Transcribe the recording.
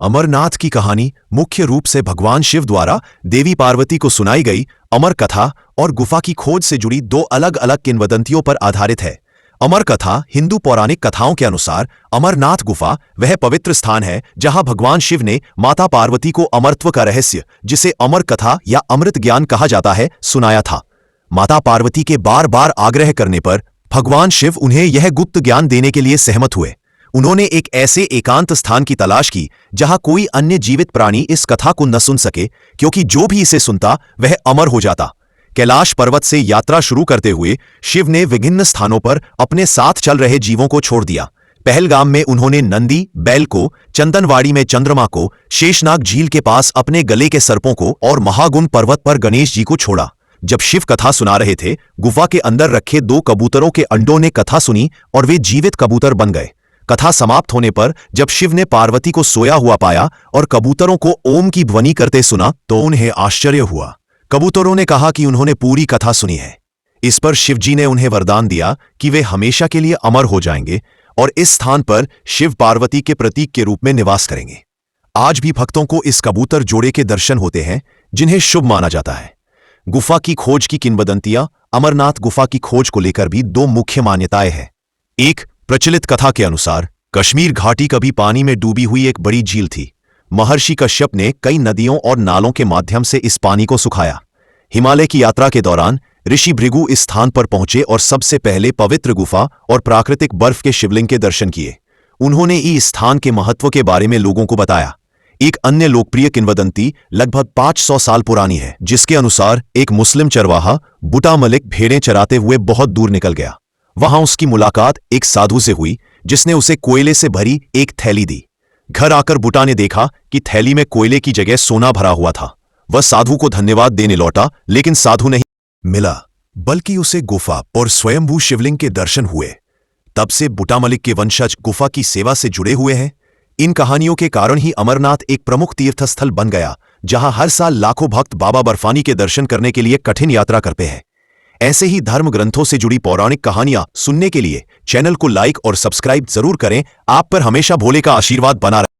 अमरनाथ की कहानी मुख्य रूप से भगवान शिव द्वारा देवी पार्वती को सुनाई गई अमर कथा और गुफा की खोज से जुड़ी दो अलग अलग किंवदंतियों पर आधारित है। अमर कथा हिंदू पौराणिक कथाओं के अनुसार अमरनाथ गुफा वह पवित्र स्थान है जहां भगवान शिव ने माता पार्वती को अमरत्व का रहस्य, जिसे अमर कथा या अमृत ज्ञान कहा जाता है, सुनाया था। माता पार्वती के बार बार आग्रह करने पर भगवान शिव उन्हें यह गुप्त ज्ञान देने के लिए सहमत हुए। उन्होंने एक ऐसे एकांत स्थान की तलाश की जहां कोई अन्य जीवित प्राणी इस कथा को न सुन सके, क्योंकि जो भी इसे सुनता वह अमर हो जाता। कैलाश पर्वत से यात्रा शुरू करते हुए शिव ने विभिन्न स्थानों पर अपने साथ चल रहे जीवों को छोड़ दिया। पहलगाम में उन्होंने नंदी बैल को, चंदनवाड़ी में चंद्रमा को, शेषनाग झील के पास अपने गले के सर्पों को और महागुण पर्वत पर गणेश जी को छोड़ा। जब शिव कथा सुना रहे थे, गुफा के अंदर रखे दो कबूतरों के अंडों ने कथा सुनी और वे जीवित कबूतर बन गए। कथा समाप्त होने पर जब शिव ने पार्वती को सोया हुआ पाया और कबूतरों को ओम की ध्वनि करते सुना तो उन्हें आश्चर्य हुआ। कबूतरों ने कहा कि उन्होंने पूरी कथा सुनी है। इस पर शिवजी ने उन्हें वरदान दिया कि वे हमेशा के लिए अमर हो जाएंगे और इस स्थान पर शिव पार्वती के प्रतीक के रूप में निवास करेंगे। आज भी भक्तों को इस कबूतर जोड़े के दर्शन होते हैं, जिन्हें शुभ माना जाता है। गुफा की खोज की किंवदंतियां। अमरनाथ गुफा की खोज को लेकर भी दो मुख्य मान्यताएं हैं। एक, प्रचलित कथा के अनुसार कश्मीर घाटी कभी पानी में डूबी हुई एक बड़ी झील थी। महर्षि कश्यप ने कई नदियों और नालों के माध्यम से इस पानी को सुखाया। हिमालय की यात्रा के दौरान ऋषि भृगु इस स्थान पर पहुंचे और सबसे पहले पवित्र गुफा और प्राकृतिक बर्फ के शिवलिंग के दर्शन किए। उन्होंने इस स्थान के महत्व के बारे में लोगों को बताया। एक अन्य लोकप्रिय किंवदंती लगभग 500 साल पुरानी है, जिसके अनुसार एक मुस्लिम चरवाहा बुटा मलिक भेड़ें चराते हुए बहुत दूर निकल गया। वहां उसकी मुलाकात एक साधु से हुई, जिसने उसे कोयले से भरी एक थैली दी। घर आकर बुटा ने देखा कि थैली में कोयले की जगह सोना भरा हुआ था। वह साधु को धन्यवाद देने लौटा, लेकिन साधु नहीं मिला, बल्कि उसे गुफा और स्वयंभू शिवलिंग के दर्शन हुए। तब से बुटा मलिक के वंशज गुफा की सेवा से जुड़े हुए हैं। इन कहानियों के कारण ही अमरनाथ एक प्रमुख तीर्थस्थल बन गया, जहां हर साल लाखों भक्त बाबा बर्फानी के दर्शन करने के लिए कठिन यात्रा करते हैं। ऐसे ही धर्म ग्रंथों से जुड़ी पौराणिक कहानियां सुनने के लिए चैनल को लाइक और सब्सक्राइब जरूर करें। आप पर हमेशा भोले का आशीर्वाद बना रहे।